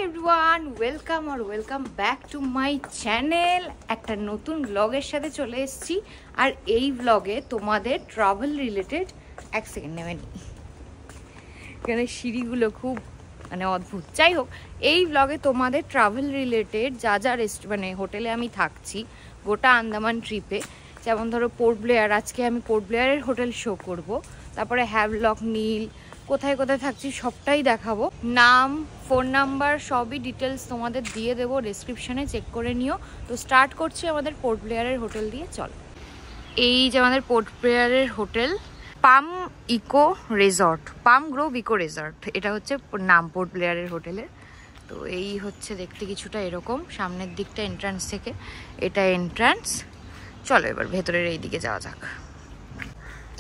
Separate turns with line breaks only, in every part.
Everyone, welcome back to my channel. একটা নতুন ব্লগের সাথে চলে এসেছি। আর এই ব্লগে তোমাদের ট্রাভেল রিলেটেড, এক সেকেন্ড নেমে নিই, এখানে সিঁড়িগুলো খুব অদ্ভুত। যাই হোক, এই ব্লগে তোমাদের ট্রাভেল রিলেটেড যা যা মানে হোটেলে আমি থাকছি গোটা আন্দামান ট্রিপে, যেমন ধরো পোর্ট ব্লেয়ার, আজকে আমি পোর্ট ব্লেয়ারের হোটেল শো করব। তারপরে হ্যাভলক, নীল, কোথায় কোথায় থাকছি সবটাই দেখাবো। নাম, ফোন নাম্বার সবই ডিটেলস তোমাদের দিয়ে দেবো ডেসক্রিপশানে, চেক করে নিও। তো স্টার্ট করছি আমাদের পোর্ট ব্লেয়ারের হোটেল দিয়ে। চলো, এই যে আমাদের পোর্ট ব্লেয়ারের হোটেল, পাম ইকো রিসর্ট, পাম গ্রোভ ইকো রিসর্ট, এটা হচ্ছে নাম পোর্ট ব্লেয়ারের হোটেলের। তো এই হচ্ছে দেখতে কিছুটা এরকম, সামনের দিকটা এন্ট্রান্স থেকে, এটা এন্ট্রান্স। চলো এবার ভেতরের এই দিকে যাওয়া যাক।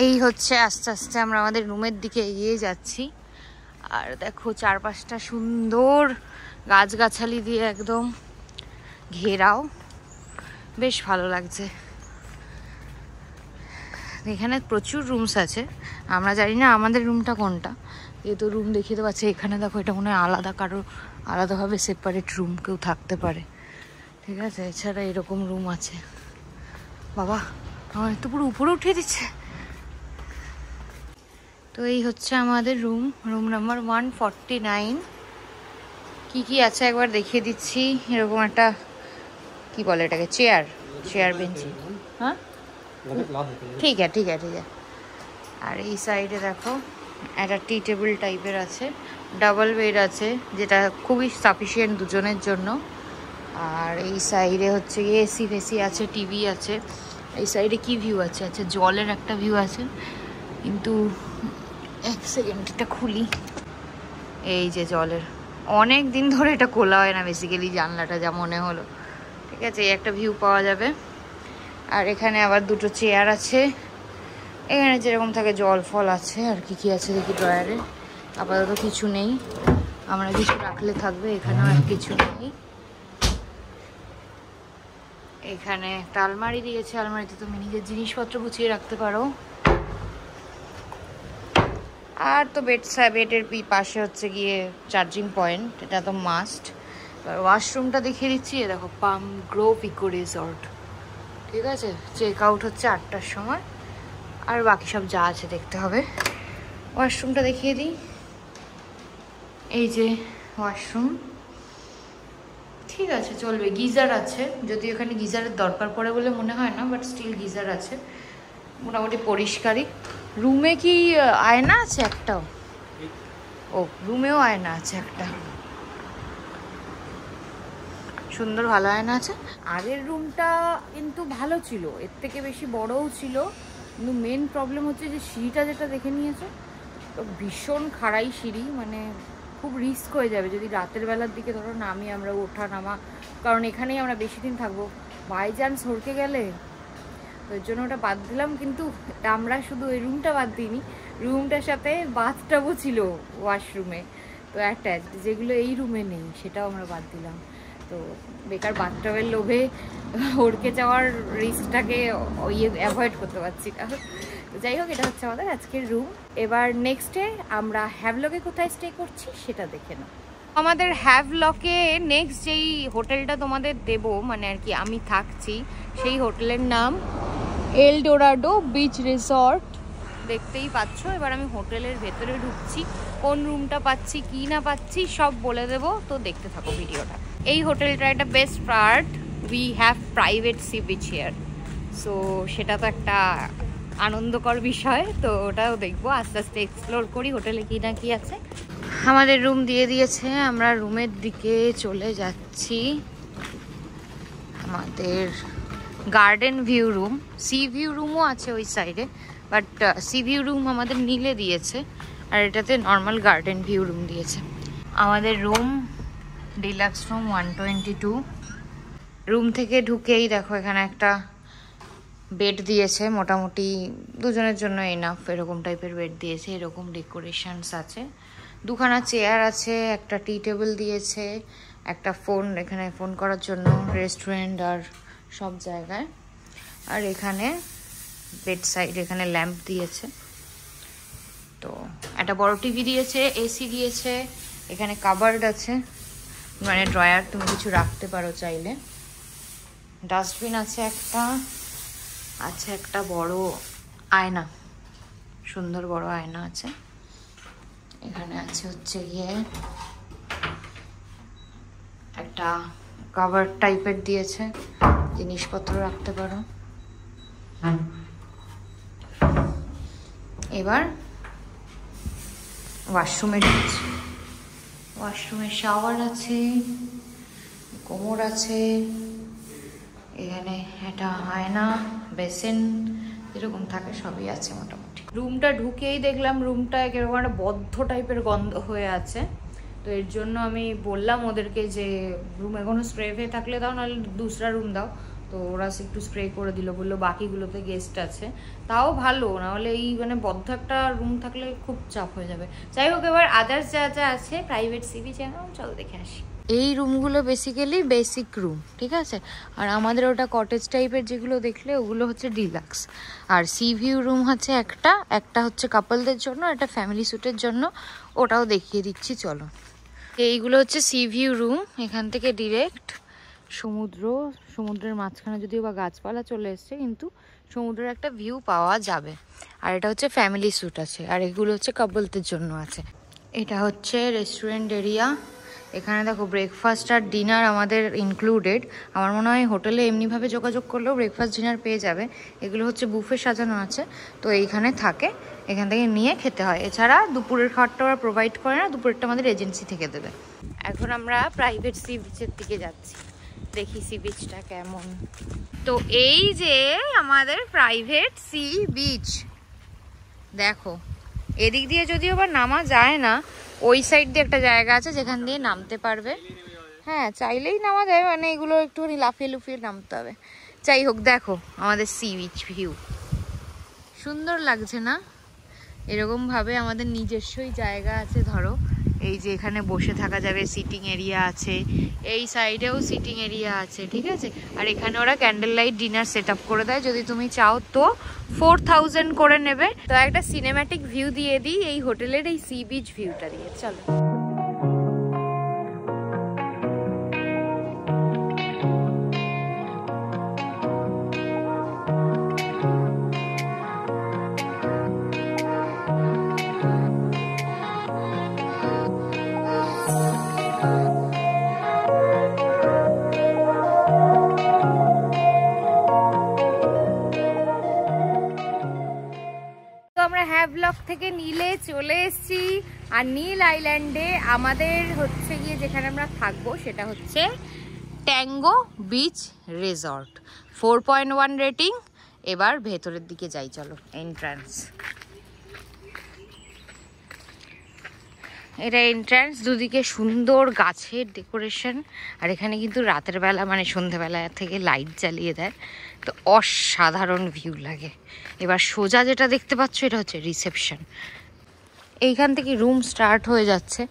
এই হচ্ছে আস্তে আস্তে আমরা আমাদের রুমের দিকে এগিয়ে যাচ্ছি। আর দেখো চারপাশটা সুন্দর গাছগাছালি দিয়ে একদম ঘেরাও, বেশ ভালো লাগছে। এখানে প্রচুর রুমস আছে, আমরা জানি না আমাদের রুমটা কোনটা, যেহেতু রুম দেখিয়ে দেওয়া আছে। এখানে দেখো, এটা মনে হয় আলাদা, কারো আলাদাভাবে সেপারেট রুম কেউ থাকতে পারে, ঠিক আছে। এছাড়া এরকম রুম আছে। বাবা, আমার তো পুরো উপরে উঠিয়ে দিচ্ছে। তো এই হচ্ছে আমাদের রুম নাম্বার 149। কি আছে একবার দেখিয়ে দিচ্ছি। এরকম একটা, কি বলে এটাকে, চেয়ার বেঞ্চি, হ্যাঁ ঠিক আছে। আর এই সাইডে দেখো একটা টি টেবিল টাইপের আছে, ডাবল বেড আছে, যেটা খুবই সাফিসিয়েন্ট দুজনের জন্য। আর এই সাইডে হচ্ছে এসি ফেসি আছে, টিভি আছে। এই সাইডে কি ভিউ আছে, আচ্ছা জলের একটা ভিউ আছে, কিন্তু এক সেকেন্ড এটা খুলি। এই যে জলের, অনেক দিন ধরে এটা খোলা হয় না বেসিক্যালি, জানলাটা যা মনে হলো, ঠিক আছে। এই একটা ভিউ পাওয়া যাবে। আর এখানে আবার দুটো চেয়ার আছে, এখানে যেরকম থাকে জল ফল আছে। আর কি আছে দেখি ড্রয়ারে, আপাতত কিছু নেই, আমরা কিছু রাখলে থাকবে। এখানেও আর কিছু নেই। এখানে একটা আলমারি দিয়েছে, আলমারিতে তুমি নিজের জিনিসপত্র গুছিয়ে রাখতে পারো। আর তো বেডের পাশে হচ্ছে গিয়ে চার্জিং পয়েন্ট, এটা তো মাস্ট। এবার ওয়াশরুমটা দেখিয়ে দিচ্ছি। দেখো, পাম গ্রোভ ইকো রিসর্ট, ঠিক আছে। চেক আউট হচ্ছে 8টার সময়। আর বাকি সব যা আছে দেখতে হবে। ওয়াশরুমটা দেখিয়ে দিই। এই যে ওয়াশরুম, ঠিক আছে, চলবে। গিজার আছে, যদিও এখানে গিজারের দরকার পড়ে বলে মনে হয় না, বাট স্টিল গিজার আছে, মোটামুটি পরিষ্কারই। রুমে কি আয়না আছে একটাও? ও, রুমেও আয়না আছে একটা, সুন্দর ভালো আয়না আছে। আগের রুমটা কিন্তু ভালো ছিল, এর থেকে বেশি বড়ও ছিল, কিন্তু মেন প্রবলেম হচ্ছে যে সিঁড়িটা যেটা দেখে নিয়েছে, তো ভীষণ খাড়াই সিঁড়ি, মানে খুব রিস্ক হয়ে যাবে যদি রাতের বেলার দিকে ধরো নামি আমরা, ওঠা নামা, কারণ এখানেই আমরা বেশি দিন থাকবো, বাই চান্স হড়কে গেলে। তো এর জন্য ওটা বাদ দিলাম। কিন্তু আমরা শুধু ওই রুমটা বাদ দিইনি, রুমটার সাথে বাথটাবও ছিল ওয়াশরুমে, তো অ্যাটাচ, যেগুলো এই রুমে নেই, সেটাও আমরা বাদ দিলাম। তো বেকার বাথটাবের লোভে হড়কে যাওয়ার রিস্কটাকে অ্যাভয়েড করতে পারছি না। তো যাই হোক, এটা হচ্ছে আমাদের আজকের রুম। এবার নেক্সটে আমরা হ্যাভলকে কোথায় স্টে করছি সেটা দেখে নাও। আমাদের হ্যাভলকে নেক্সট যেই হোটেলটা তোমাদের দেব, মানে আর কি আমি থাকছি, সেই হোটেলের নাম এল ডোরাডো বিচ রিসর্ট, দেখতেই পাচ্ছ। এবার আমি হোটেলের ভেতরে ঢুকছি, কোন রুমটা পাচ্ছি কি না পাচ্ছি সব বলে দেবো, তো দেখতে থাকো ভিডিওটা। এই হোটেলটা একটা best part, we have private sea beach here, so সেটা তো একটা আনন্দকর বিষয়, তো ওটাও দেখবো। আস্তে আস্তে এক্সপ্লোর করি হোটেলে কি না কি আছে। আমাদের রুম দিয়ে দিয়েছে, আমরা রুমের দিকে চলে যাচ্ছি। আমাদের garden view room, sea view রুমও আছে ওই সাইডে, বাট সি ভিউ রুম আমাদের নীলে দিয়েছে, আর এটাতে নর্মাল গার্ডেন ভিউ রুম দিয়েছে। আমাদের রুম ডিলাক্স রুম 122। রুম থেকে ঢুকেই দেখো এখানে একটা বেড দিয়েছে, মোটামুটি দুজনের জন্য এনাফ, এরকম টাইপের বেড দিয়েছে। এরকম ডেকোরেশনস আছে, দুখানা চেয়ার আছে, একটা টি টেবিল দিয়েছে, একটা ফোন এখানে ফোন করার জন্য, রেস্টুরেন্ট আর সব জায়গায়। আর এখানে বেড সাইড, এখানে ল্যাম্প দিয়েছে, তো একটা বড় টিভি দিয়েছে, এসি দিয়েছে, এখানে কাবার্ড আছে, মানে ড্রয়ার, তুমি কিছু রাখতে পারো চাইলে। ডাস্টবিন আছে একটা বড় আয়না, সুন্দর বড় আয়না আছে। এখানে আছে হচ্ছে গিয়ে একটা কভার টাইপের দিয়েছে, জিনিসপত্র রাখতে পারো। এবার ওয়াশরুমে ঢুকছি। ওয়াশরুমে শাওয়ার আছে, কোমর আছে, এখানে একটা আয়না, বেসিন যেরকম থাকে সবই আছে মোটামুটি। রুমটা ঢুকেই দেখলাম রুমটা এরকম একটা বদ্ধ টাইপের গন্ধ হয়ে আছে। তো এর জন্য আমি বললাম ওদেরকে যে রুমে কোনো স্প্রে ফ্রে থাকলে দাও, নাহলে দুসরা রুম দাও। তো ওরা একটু স্প্রে করে দিল, বললো বাকিগুলোতে গেস্ট আছে। তাও ভালো, নাহলে এই মানে বদ্ধ একটা রুম থাকলে খুব চাপ হয়ে যাবে। যাই হোক, এবার আদার্স যা যা আছে প্রাইভেট সি বিচ, চলো দেখে আসি। এই রুমগুলো বেসিক্যালি বেসিক রুম, ঠিক আছে। আর আমাদের ওটা কটেজ টাইপের যেগুলো দেখলে ওগুলো হচ্ছে ডিলাক্স। আর সি ভিউ রুম হচ্ছে একটা হচ্ছে কাপলদের জন্য, একটা ফ্যামিলি স্যুটের জন্য, ওটাও দেখিয়ে দিচ্ছি চলো। এইগুলো হচ্ছে সি ভিউ রুম, এখান থেকে ডিরেক্ট সমুদ্রের মাঝখানে যদিও বা গাছপালা চলে এসছে, কিন্তু সমুদ্রের একটা ভিউ পাওয়া যাবে। আর এটা হচ্ছে ফ্যামিলি স্যুট আছে, আর এগুলো হচ্ছে কাপলদের জন্য আছে। এটা হচ্ছে রেস্টুরেন্ট এরিয়া। এখানে দেখো ব্রেকফাস্ট আর ডিনার আমাদের ইনক্লুডেড। আমার মনে হয় হোটেলে এমনিভাবে যোগাযোগ করলেও ব্রেকফাস্ট ডিনার পেয়ে যাবে। এগুলো হচ্ছে বুফে সাজানো আছে, তো এইখানে থাকে, এখান থেকে নিয়ে খেতে হয়। এছাড়া দুপুরের খাবারটা ওরা প্রোভাইড করে না, দুপুরেরটা আমাদের এজেন্সি থেকে দেবে। এখন আমরা প্রাইভেট সি বিচের দিকে যাচ্ছি, দেখি সি বিচটা কেমন। তো এই যে আমাদের প্রাইভেট সি বিচ, দেখো এদিক দিয়ে যদিও বা নামা যায় না, ওই সাইড দিয়ে একটা জায়গা আছে যেখান দিয়ে নামতে পারবে। হ্যাঁ, চাইলেই নামা যায়, মানে এগুলো একটুখানি লাফিয়ে লুফিয়ে নামতে হবে। যাই হোক, দেখো আমাদের সি বিচ ভিউ সুন্দর লাগছে না? এরকমভাবে আমাদের নিজস্বই জায়গা আছে। ধরো এই যে এখানে বসে থাকা যাবে, সিটিং এরিয়া আছে, এই সাইডেও সিটিং এরিয়া আছে, ঠিক আছে। আর এখানে ওরা candle light dinner set up করে দেয়, যদি তুমি চাও তো 4000 করে নেবে। তো একটা সিনেম্যাটিক ভিউ দিয়ে দিই এই হোটেলের এই সি বিচ ভিউটা দিয়ে, চলো। আমরা হ্যাভলক থেকে নীলে চলে এসেছি, আর নীল আইল্যান্ডে আমাদের হচ্ছে গিয়ে যেখানে আমরা থাকবো সেটা হচ্ছে ট্যাঙ্গো বিচ রিসর্ট, 4.1 রেটিং। এবার ভেতরের দিকে যাই, চলো। এন্ট্রান্স, এটা এন্ট্রান্স, দুদিকে সুন্দর গাছের ডেকোরেশন। আর এখানে কিন্তু রাতের বেলা মানে সন্ধ্যেবেলা থেকে লাইট জ্বালিয়ে দেয়, তো অসাধারণ ভিউ লাগে। এবার সোজা যেটা দেখতে পাচ্ছ এটা হচ্ছে রিসেপশন। এইখান থেকে রুম স্টার্ট হয়ে যাচ্ছে,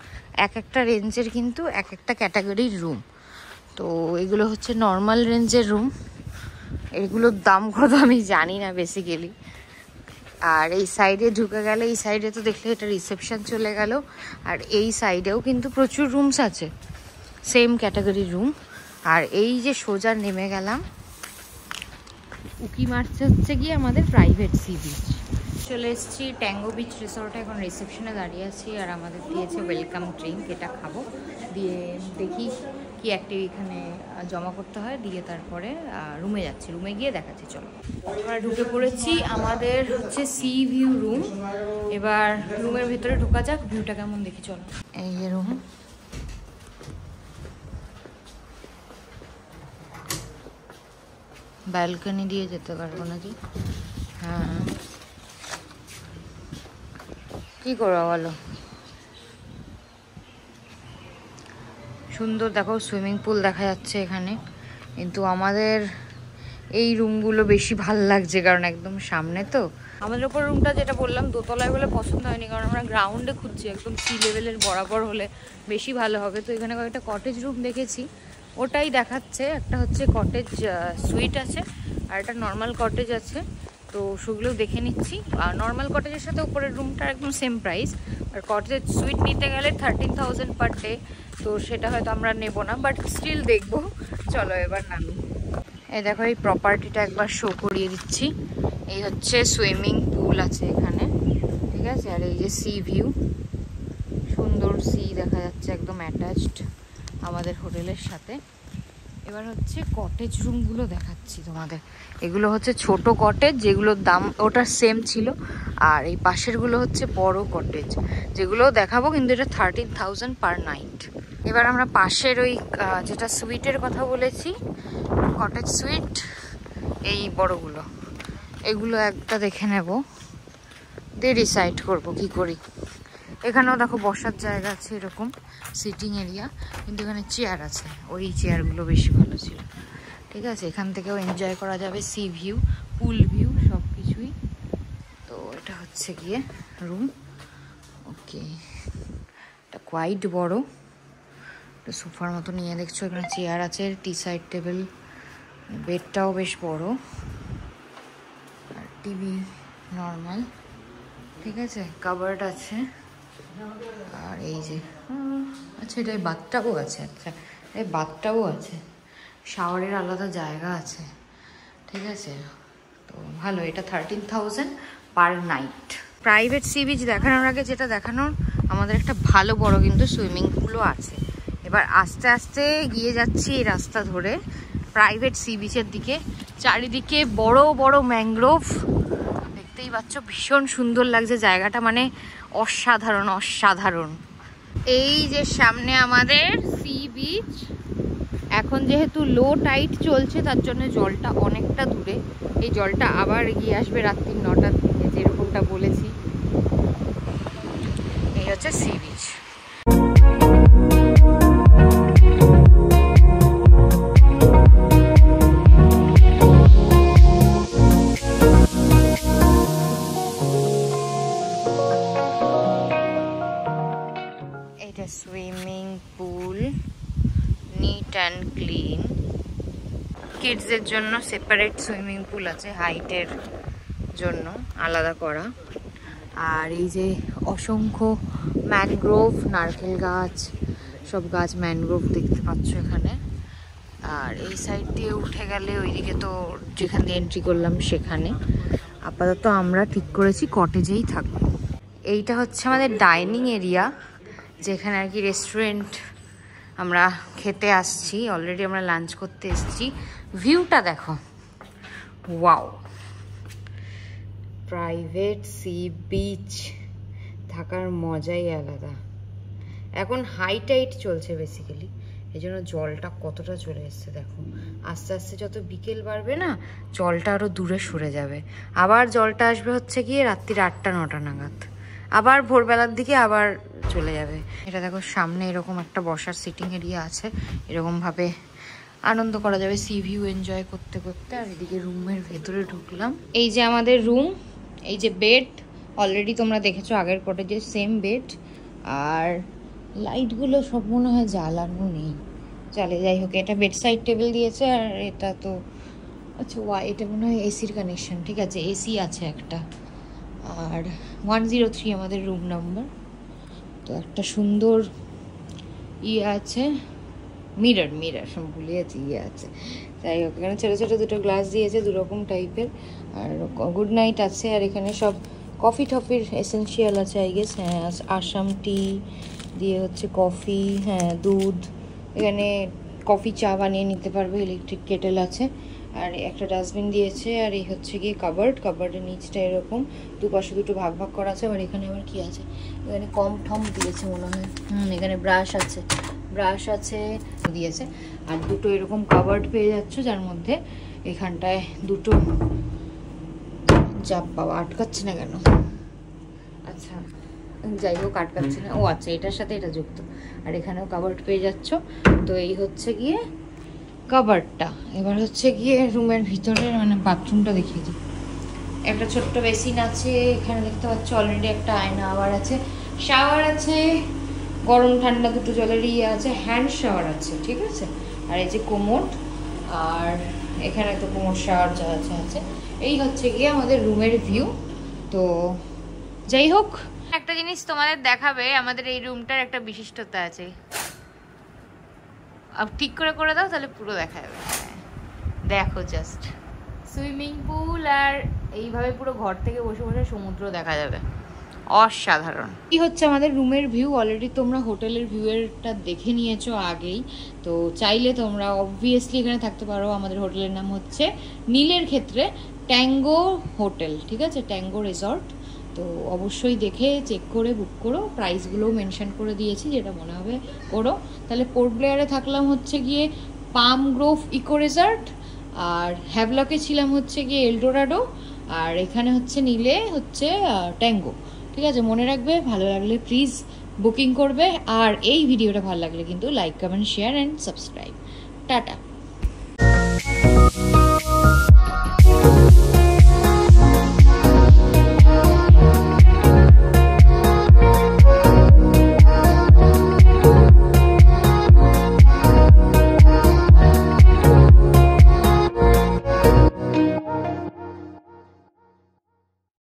এক একটা রেঞ্জের কিন্তু এক একটা ক্যাটাগরির রুম। তো এগুলো হচ্ছে নর্মাল রেঞ্জের রুম, এগুলোর দাম কত আমি জানি না বেসিক্যালি। আর এই সাইডে ঢুকে গেলে, এই সাইডে তো দেখলে এটা রিসেপশন চলে গেল, আর এই সাইডেও কিন্তু প্রচুর রুমস আছে, সেম ক্যাটাগরির রুম। আর এই যে সোজা নেমে গেলাম, উকি মারছে হচ্ছে গিয়ে আমাদের প্রাইভেট সি বিচ। চলে এসেছি ট্যাঙ্গো বিচ রিসর্টে, এখন রিসেপশনে দাঁড়িয়ে আছি। আর আমাদের দিয়েছে ওয়েলকাম ড্রিঙ্ক, এটা খাবো, দিয়ে দেখি কি একটা এখানে জমা করতে হয়, দিয়ে তারপরে রুমে যাচ্ছি। রুমে গিয়ে দেখাচ্ছি, চলো। আমরা ঢুকে পড়েছি, আমাদের হচ্ছে সি ভিউ রুম। এবার রুমের ভেতরে ঢোকা যাক, ভিউটা কেমন দেখি, চলো। এই যে রুম, ব্যালকনি দিয়ে যেতে পারবো নাকি? হ্যাঁ, কি করবো বলো। সুন্দর দেখো, সুইমিং পুল দেখা যাচ্ছে এখানে। কিন্তু আমাদের এই রুমগুলো বেশি ভাল লাগছে, কারণ একদম সামনে তো। আমাদের ওপর রুমটা যেটা বললাম দোতলায় বলে পছন্দ হয়নি, কারণ আমরা গ্রাউন্ডে খুঁজছি, একদম সি লেভেলের বরাবর হলে বেশি ভালো হবে। তো এখানে কয়েকটা কটেজ রুম দেখেছি, ওটাই দেখাচ্ছে। একটা হচ্ছে কটেজ সুইট আছে, আর একটা নর্মাল কটেজ আছে, তো সেগুলো দেখে নিচ্ছি। আর নর্মাল কটেজের সাথে উপরের রুমটার একদম সেম প্রাইস, আর কটেজ সুইট নিতে গেলে 13,000 পার ডে, তো সেটা হয়তো আমরা নেব না, বাট স্টিল দেখবো। চলো এবার নামি। এই দেখো এই প্রপার্টিটা একবার শো করিয়ে দিচ্ছি। এই হচ্ছে সুইমিং পুল আছে এখানে, ঠিক আছে। আর এই যে সি ভিউ, সুন্দর সি দেখা যাচ্ছে, একদম অ্যাটাচড আমাদের হোটেলের সাথে। এবার হচ্ছে কটেজ রুমগুলো দেখাচ্ছি তোমাদের। এগুলো হচ্ছে ছোট কটেজ, যেগুলোর দাম ওটা সেম ছিল। আর এই পাশেরগুলো হচ্ছে বড় কটেজ, যেগুলো দেখাবো, কিন্তু এটা 13,000 পার নাইট। এবার আমরা পাশের ওই যেটা সুইটের কথা বলেছি, কটেজ সুইট, এই বড়গুলো, এগুলো একটা দেখে নেব, দিয়ে ডিসাইড করবো কি করি। এখানেও দেখো বসার জায়গা আছে, এরকম সিটিং এরিয়া, কিন্তু এখানে চেয়ার আছে, ওই চেয়ারগুলো বেশি ভালো ছিল, ঠিক আছে। এখান থেকেও এনজয় করা যাবে সি ভিউ, পুল ভিউ, সব কিছুই। তো এটা হচ্ছে গিয়ে রুম। ওকে, এটা কোয়াইট বড়, এটা সোফার মতো নিয়ে দেখছো। এখানে চেয়ার আছে, টি সাইড টেবিল, বেডটাও বেশ বড়, আর টিভি নর্মাল, ঠিক আছে। কাবার্ড আছে, আর এই যে আচ্ছা এটা বাথটাবও আছে, আচ্ছা এই বাথটাবও আছে, শাওয়ারের আলাদা জায়গা আছে, ঠিক আছে। তো ভালো, এটা 13,000 per night. Private sea beach দেখানোর আগে যেটা দেখানোর, আমাদের একটা ভালো বড় কিন্তু সুইমিং পুলও আছে। এবার আস্তে আস্তে গিয়ে যাচ্ছি এই রাস্তা ধরে প্রাইভেট সি বিচের দিকে। চারিদিকে বড় বড় ম্যানগ্রোভ, দেখতেই পাচ্ছ, ভীষণ সুন্দর লাগছে জায়গাটা, মানে অসাধারণ অসাধারণ। এই যে সামনে আমাদের সি বিচ, এখন যেহেতু লো টাইড চলছে তার জন্য জলটা অনেকটা দূরে। এই জলটা আবার এগিয়ে আসবে রাত্রি 9টার দিকে, যেরকমটা বলেছি। এই হচ্ছে sea beach. Swimming pool, neat and clean. কিডসদের জন্য সেপারেট সুইমিং পুল আছে, হাইটের জন্য আলাদা করা। আর এই যে অসংখ্য ম্যানগ্রোভ, নারকেল গাছ, সব গাছ ম্যানগ্রোভ দেখতে পাচ্ছ এখানে। আর এই সাইড দিয়ে উঠে গেলে ওইদিকে তো যেখান দিয়ে এন্ট্রি করলাম সেখানে। আপাতত আমরা ঠিক করেছি কটেজেই থাকবো। এইটা হচ্ছে আমাদের ডাইনিং এরিয়া, যেখানে আর কি রেস্টুরেন্ট আমরা খেতে আসছি। অলরেডি আমরা লাঞ্চ করতে এসেছি। ভিউটা দেখো, ওয়াও! প্রাইভেট সি বিচ থাকার মজাই আলাদা। এখন হাই টাইড চলছে বেসিক্যালি, এই জন্য জলটা কতটা চলে এসছে দেখো। আস্তে আস্তে যত বিকেল বাড়বে না, জলটা আরও দূরে সরে যাবে। আবার জলটা আসবে হচ্ছে গিয়ে রাত্রির 8টা-9টা নাগাদ, আবার ভোরবেলার দিকে আবার চলে যাবে। এটা দেখো সামনে এরকম একটা বসার সিটিং এরিয়া আছে, এরকমভাবে আনন্দ করা যাবে সি ভিউ এনজয় করতে করতে। আর এদিকে রুমের ভেতরে ঢুকলাম। এই যে আমাদের রুম, এই যে বেড, অলরেডি তোমরা দেখেছো আগের কটেজে সেম বেড। আর লাইটগুলো সব মনে হয় জ্বালানো নেই, চলে যাই হোক। এটা বেড সাইড টেবিল দিয়েছে, আর এটা তো আচ্ছা এটা মনে হয় এসির কানেকশন, ঠিক আছে, এসি আছে একটা। আর 103 আমাদের রুম নাম্বার। তো একটা সুন্দর ইয়ে আছে, মিরর সব ভুলে যাচ্ছি, ইয়ে আছে, যাই হোক। এখানে ছোটো ছোটো দুটো গ্লাস দিয়েছে, দুরকম টাইপের। আর গুড নাইট আছে। আর এখানে সব কফি টফির এসেন্সিয়াল আছে আই গেস। হ্যাঁ, আসাম টি দিয়ে হচ্ছে কফি, হ্যাঁ দুধ, এখানে কফি চা বানিয়ে নিতে পারবে। ইলেকট্রিক কেটেল আছে, আর একটা ডাস্টবিন দিয়েছে। আর এই হচ্ছে গিয়ে কাবার্ডের নিচটা এরকম দুপাশে দুটো ভাগ ভাগ করা আছে। আর এখানে আবার কি আছে, এখানে কম ঠম দিয়েছে মনে হয়। এখানে ব্রাশ আছে দিয়েছে। আর দুটো এরকম কাবার্ড পেয়ে যাচ্ছ, যার মধ্যে এখানটায় দুটো চাপ বাবা আটকাচ্ছে না কেন, আচ্ছা যাই হোক আটকাচ্ছে না, ও আচ্ছা এটার সাথে এটা যুক্ত। আর এখানেও কাবার্ড পেয়ে যাচ্ছ। তো এই হচ্ছে গিয়ে কাবার্ডটা। এবার হচ্ছে গিয়ে রুমের ভিতরে মানে বাথরুমটা দেখিয়ে দিই। একটা ছোট্ট বেসিন আছে এখানে দেখতে পাচ্ছ, অলরেডি একটা আয়না আবার আছে, শাওয়ার আছে, গরম ঠান্ডা দুটো জলের ইয়ে আছে, হ্যান্ড শাওয়ার আছে, ঠিক আছে। আর এই যে কোমোড, আর এখানে তো কোমোড শাওয়ার যা আছে। এই হচ্ছে গিয়ে আমাদের রুমের ভিউ। তো যাই হোক, একটা জিনিস তোমাদের দেখাবে, আমাদের এই রুমটার একটা বিশিষ্টতা আছে। ঠিক করে করে দাও তাহলে পুরো দেখা যাবে। দেখো জাস্ট সুইমিং পুল, আর এইভাবে পুরো ঘর থেকে বসে বসে সমুদ্র দেখা যাবে, অসাধারণ। কি হচ্ছে আমাদের রুমের ভিউ, অলরেডি তোমরা হোটেলের ভিউয়েরটা দেখে নিয়েছো আগেই। তো চাইলে তোমরা অবভিয়াসলি এখানে থাকতে পারো। আমাদের হোটেলের নাম হচ্ছে নীলের ক্ষেত্রে ট্যাঙ্গো হোটেল, ঠিক আছে, ট্যাঙ্গো রিসর্ট। তো অবশ্যই দেখে চেক করে বুক করো, প্রাইসগুলোও মেনশন করে দিয়েছি, যেটা মনে হবে করো। তাহলে পোর্ট ব্লেয়ারে থাকলাম হচ্ছে গিয়ে পাম গ্রোভ ইকো রিসর্ট, আর হ্যাভলকে ছিলাম হচ্ছে গিয়ে এলডোরাডো, আর এখানে হচ্ছে নীলে হচ্ছে ট্যাঙ্গো। ঠিক আছে, মনে রাখবে, ভালো লাগলে প্লিজ বুকিং করবে। আর এই ভিডিওটা ভালো লাগলে কিন্তু like, comment, share and subscribe. Tata.